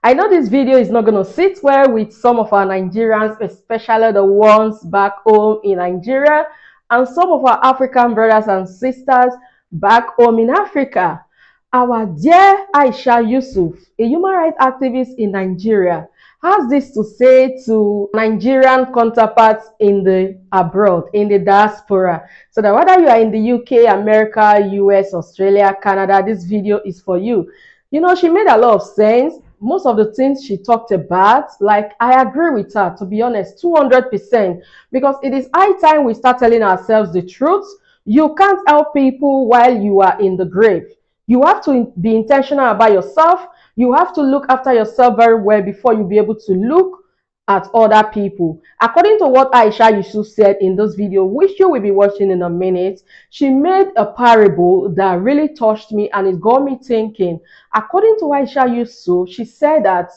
I know this video is not going to sit well with some of our Nigerians, especially the ones back home in Nigeria, and some of our African brothers and sisters back home in Africa. Our dear Aisha Yusuf, a human rights activist in Nigeria, has this to say to Nigerian counterparts in the abroad, in the diaspora. So that whether you are in the UK, America, US, Australia, Canada, this video is for you. You know, she made a lot of sense. Most of the things she talked about, like, I agree with her, to be honest, 200%, because it is high time we start telling ourselves the truth. You can't help people while you are in the grave. You have to be intentional about yourself. You have to look after yourself very well before you be able to look at other people. According to what Aisha Yusuf said in this video, which you will be watching in a minute, she made a parable that really touched me and it got me thinking. According to Aisha Yusuf, she said that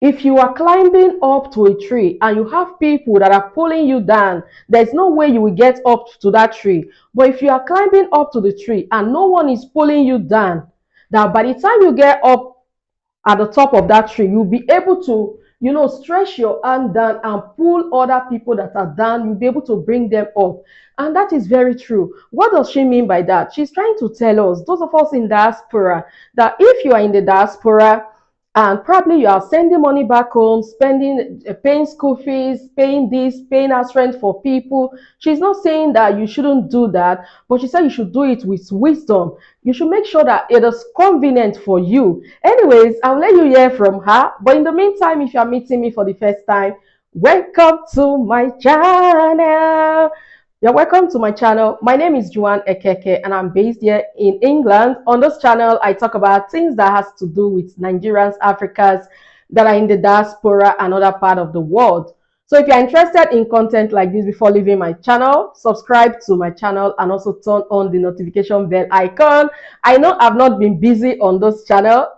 if you are climbing up to a tree and you have people that are pulling you down, there's no way you will get up to that tree. But if you are climbing up to the tree and no one is pulling you down, that by the time you get up at the top of that tree, you'll be able to, you know, stretch your hand down and pull other people that are down. You'll be able to bring them up. And that is very true. What does she mean by that? She's trying to tell us, those of us in diaspora, that if you are in the diaspora, and probably you are sending money back home, spending, paying school fees, paying this, paying house rent for people. She's not saying that you shouldn't do that, but she said you should do it with wisdom. You should make sure that it is convenient for you. Anyways, I'll let you hear from her. But in the meantime, if you are meeting me for the first time, welcome to my channel. You're welcome to my channel. My name is Juan Ekeke and I'm based here in England. On this channel, I talk about things that has to do with Nigerians, Africans that are in the diaspora and other part of the world. So if you're interested in content like this before leaving my channel, subscribe to my channel and also turn on the notification bell icon. I know I've not been busy on this channel.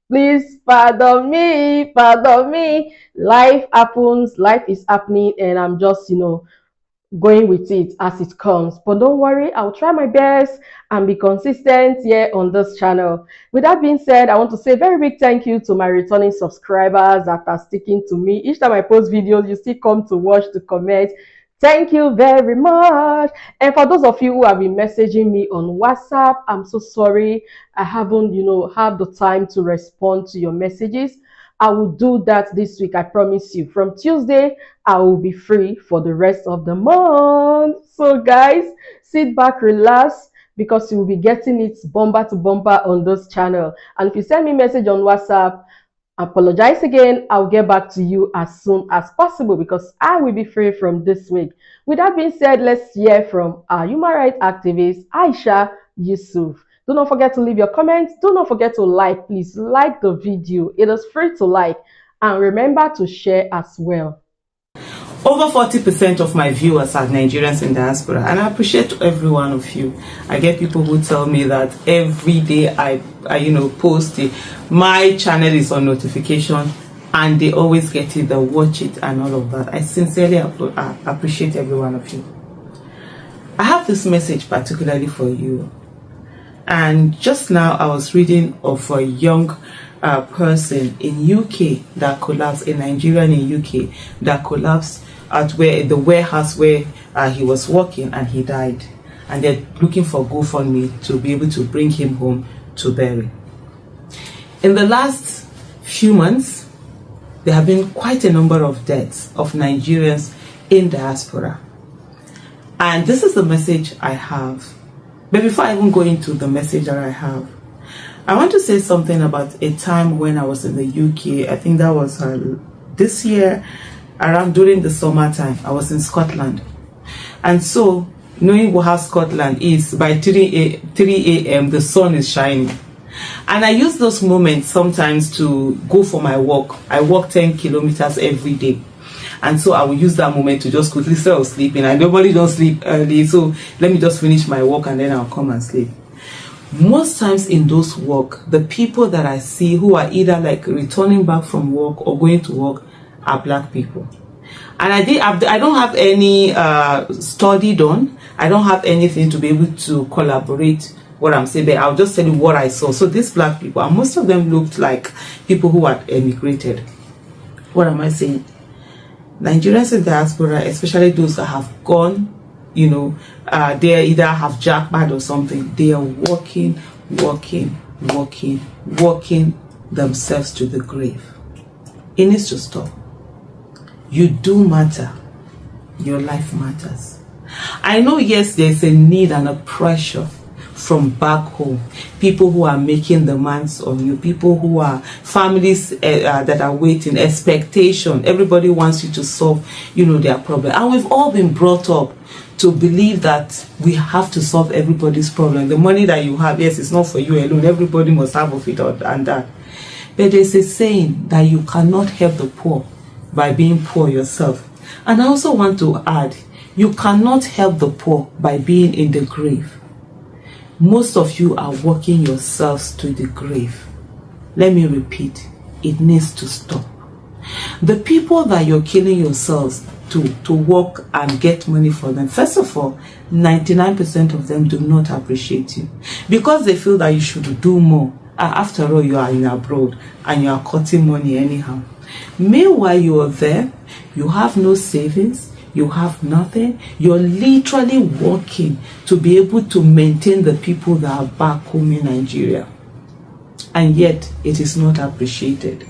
Please pardon me, pardon me. Life happens, life is happening, and I'm just, going with it as it comes. But don't worry, I'll try my best and be consistent here on this channel. With that being said, I want to say a very big thank you to my returning subscribers that are sticking to me. Each time I post videos, you still come to watch, to comment. Thank you very much. And for those of you who have been messaging me on WhatsApp, I'm so sorry I haven't, had the time to respond to your messages. I will do that this week, I promise you. From Tuesday, I will be free for the rest of the month. So guys, sit back, relax, because you will be getting it bumper to bumper on this channel. And if you send me a message on WhatsApp, apologize again. I'll get back to you as soon as possible because I will be free from this week. With that being said, let's hear from our human rights activist, Aisha Yusuf. Do not forget to leave your comments. Do not forget to like. Please like the video. It is free to like. And remember to share as well. Over 40% of my viewers are Nigerians in diaspora, and I appreciate every one of you. I get people who tell me that every day I post it, my channel is on notification, and they always get it, they watch it, and all of that. I sincerely appreciate every one of you. I have this message particularly for you. And just now I was reading of a young person in UK that collapsed, a Nigerian in UK that collapsed at the warehouse where he was working, and he died. And they're looking for GoFundMe to be able to bring him home to bury. In the last few months, there have been quite a number of deaths of Nigerians in diaspora. And this is the message I have. But before I even go into the message that I have, I want to say something about a time when I was in the UK. I think that was this year, around during the summertime. I was in Scotland. And so, knowing how Scotland is, by 3 a.m. the sun is shining. And I use those moments sometimes to go for my walk. I walk 10 kilometers every day. And so I will use that moment to just quickly start sleeping. I normally don't sleep early, so let me just finish my walk and then I'll come and sleep. Most times in those walk, the people that I see who are either like returning back from work or going to work are black people. And I don't have any study done. I don't have anything to be able to collaborate what I'm saying, but I'll just tell you what I saw. So these black people, and most of them looked like people who had emigrated. What am I saying? Nigerians in diaspora, especially those that have gone, you know, they either have jackpot or something. They are walking themselves to the grave. It needs to stop. You do matter. Your life matters. I know, yes, there's a need and a pressure from back home. People who are making demands on you. People who are families that are waiting. Expectation. Everybody wants you to solve, you know, their problem. And we've all been brought up to believe that we have to solve everybody's problem. The money that you have, yes, it's not for you alone. Everybody must have of it and that. But there's a saying that you cannot help the poor by being poor yourself. And I also want to add, you cannot help the poor by being in the grave. Most of you are walking yourselves to the grave. Let me repeat, it needs to stop. The people that you're killing yourselves to work and get money for them, first of all, 99% of them do not appreciate you because they feel that you should do more. After all, you are in abroad and you are cutting money anyhow. Meanwhile, you are there, you have no savings, you have nothing. You're literally working to be able to maintain the people that are back home in Nigeria. And yet, it is not appreciated.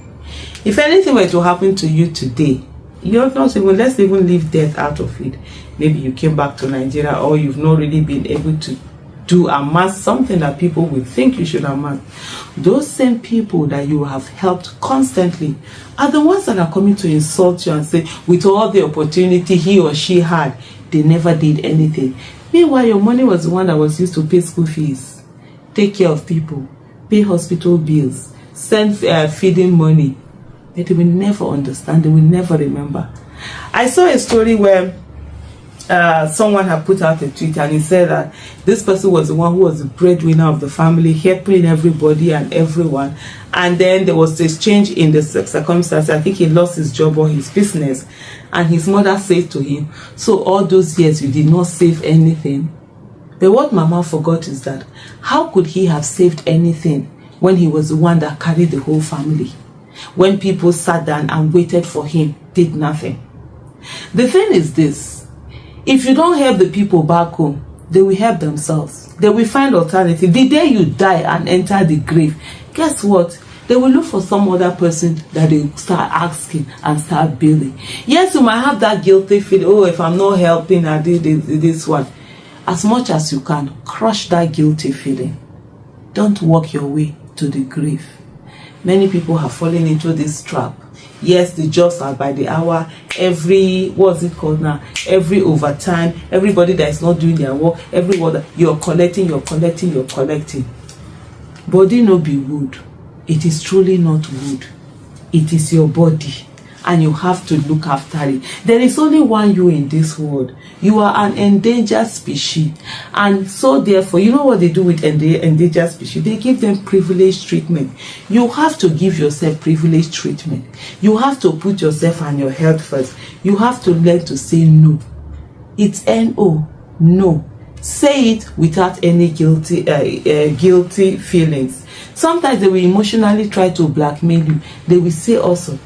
If anything were to happen to you today, you're not even, let's even leave death out of it. Maybe you came back to Nigeria or you've not really been able to amass something that people will think you should amass. Those same people that you have helped constantly are the ones that are coming to insult you and say, with all the opportunity he or she had, they never did anything. Meanwhile, your money was the one that was used to pay school fees, take care of people, pay hospital bills, send feeding money. But they will never understand, they will never remember. I saw a story where someone had put out a tweet and he said that this person was the one who was the breadwinner of the family, helping everybody and everyone, and then there was this change in the circumstances. I think he lost his job or his business, and his mother said to him, so all those years you did not save anything. But what Mama forgot is that how could he have saved anything when he was the one that carried the whole family? When people sat down and waited for him, did nothing. The thing is this: if you don't help the people back home, they will help themselves. They will find alternative. The day you die and enter the grave, guess what? They will look for some other person that they start asking and start billing. Yes, you might have that guilty feeling, oh, if I'm not helping, I did this one. As much as you can, crush that guilty feeling. Don't walk your way to the grave. Many people have fallen into this trap. Yes, the jobs are by the hour. Every, what's it called now? Every overtime. Everybody that is not doing their work. Everyone you're collecting. Body no be wood. It is truly not wood. It is your body, and you have to look after it. There is only one you in this world. You are an endangered species, and so therefore, you know what they do with endangered species? They give them privileged treatment. You have to give yourself privileged treatment. You have to put yourself and your health first. You have to learn to say no. It's N-O, no. Say it without any guilty feelings. Sometimes they will emotionally try to blackmail you. They will say also,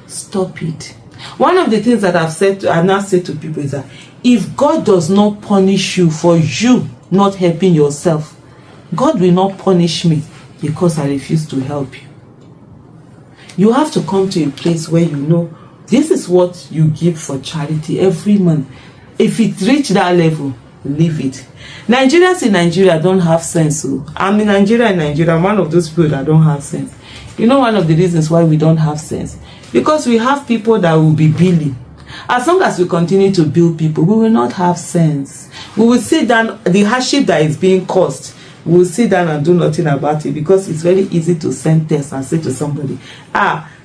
stop it. One of the things that I've now said to people is that if God does not punish you for you not helping yourself, God will not punish me because I refuse to help you. You have to come to a place where you know this is what you give for charity every month. If it reach that level, leave it. Nigerians in Nigeria don't have sense. So I'm in Nigeria. I'm one of those people that don't have sense. You know, one of the reasons why we don't have sense, because we have people that will be billing. As long as we continue to bill people, we will not have sense. We will sit down, the hardship that is being caused, we will sit down and do nothing about it, because it's very easy to send tests and say to somebody,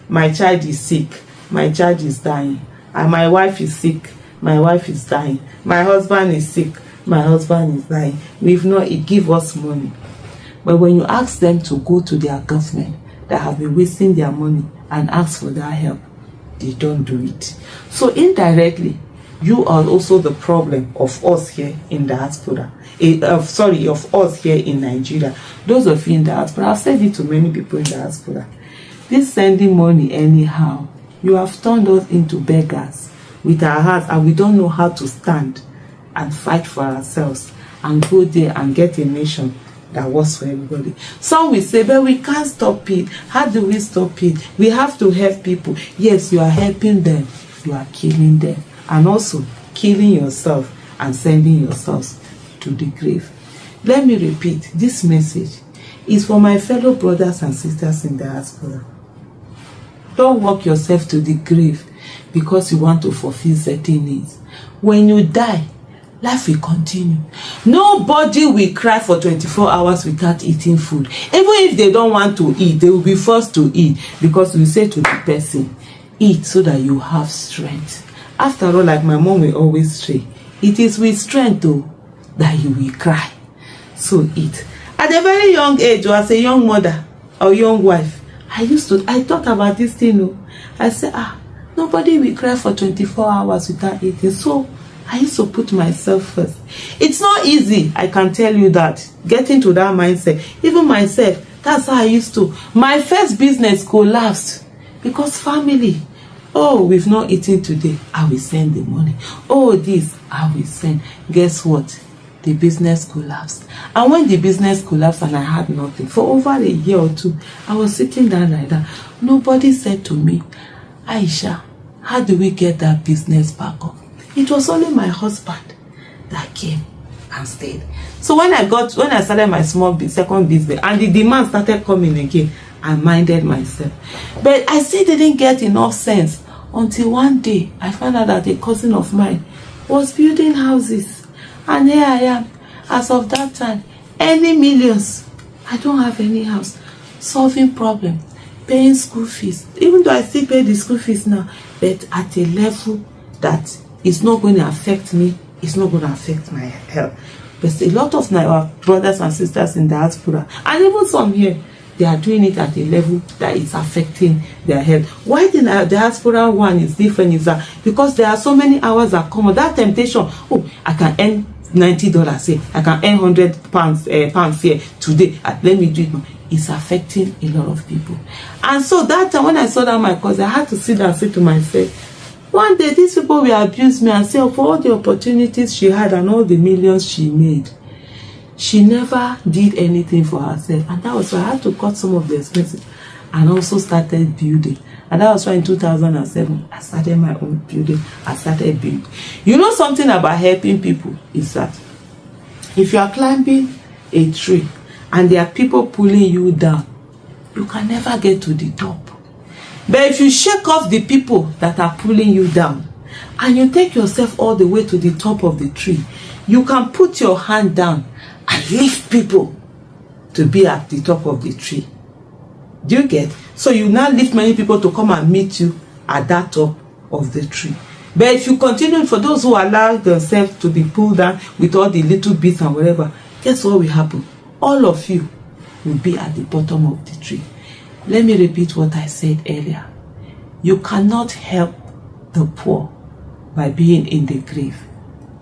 my child is sick, my child is dying, and my wife is sick, my wife is dying, my husband is sick, my husband is dying. We've not, it give us money. But when you ask them to go to their government that have been wasting their money and ask for their help, they don't do it. So indirectly, You are also the problem of us here in diaspora. Of us here in Nigeria. Those of you in diaspora, I've said it to many people in diaspora. This sending money anyhow, you have turned us into beggars with our hearts, and we don't know how to stand and fight for ourselves and go there and get a nation that works for everybody. Some will say, but we can't stop it. How do we stop it? We have to help people. Yes, you are helping them. You are killing them. And also killing yourself and sending yourselves to the grave. Let me repeat, this message is for my fellow brothers and sisters in diaspora. Don't walk yourself to the grave because you want to fulfill certain needs. When you die, life will continue. Nobody will cry for 24 hours without eating food. Even if they don't want to eat, they will be forced to eat, because we say to the person, eat so that you have strength. After all, like my mom will always say, it is with strength though that you will cry. So eat. At a very young age, or as a young mother or young wife, I thought about this thing. I said, nobody will cry for 24 hours without eating. So I used to put myself first. It's not easy, I can tell you that. Getting to that mindset. Even myself, that's how I used to. My first business collapsed because family. Oh, we've not eaten today, I will send the money. Oh, this, I will send. Guess what? The business collapsed. And when the business collapsed and I had nothing, for over a year or two, I was sitting down like that. Nobody said to me, Aisha, how do we get that business back up? It was only my husband that came and stayed. So when I started my second business and the demand started coming again, I minded myself. But I still didn't get enough sense until one day I found out that a cousin of mine was building houses. And here I am, as of that time, any millions. I don't have any house. Solving problem, paying school fees. Even though I still pay the school fees now, but at a level that is not going to affect me, it's not going to affect my health. But a lot of my brothers and sisters in diaspora, and even some here, they are doing it at a level that is affecting their health. Why the diaspora one is different is that because there are so many hours that come. That temptation, oh, I can earn $90 here, I can earn £100 here today. Let me do it now. It's affecting a lot of people. And so that time when I saw that my cousin, I had to sit down and say to myself, one day these people will abuse me and say, oh, for all the opportunities she had and all the millions she made, she never did anything for herself. And that was why I had to cut some of the expenses and also started building. And that was why in 2007, I started my own building. I started building. You know something about helping people is that if you are climbing a tree and there are people pulling you down, you can never get to the top. But if you shake off the people that are pulling you down and you take yourself all the way to the top of the tree, you can put your hand down and lift people to be at the top of the tree. Do you get? So you now lift many people to come and meet you at that top of the tree. But if you continue, for those who allow themselves to be pulled down with all the little bits and whatever, guess what will happen? All of you will be at the bottom of the tree. Let me repeat what I said earlier. You cannot help the poor by being in the grave.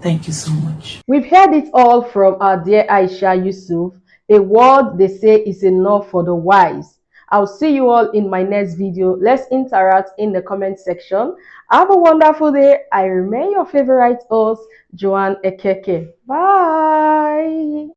Thank you so much. We've heard it all from our dear Aisha Yusuf. A word they say is enough for the wise. I'll see you all in my next video. Let's interact in the comment section. Have a wonderful day. I remain your favorite host, Joanne Ekeke. Bye.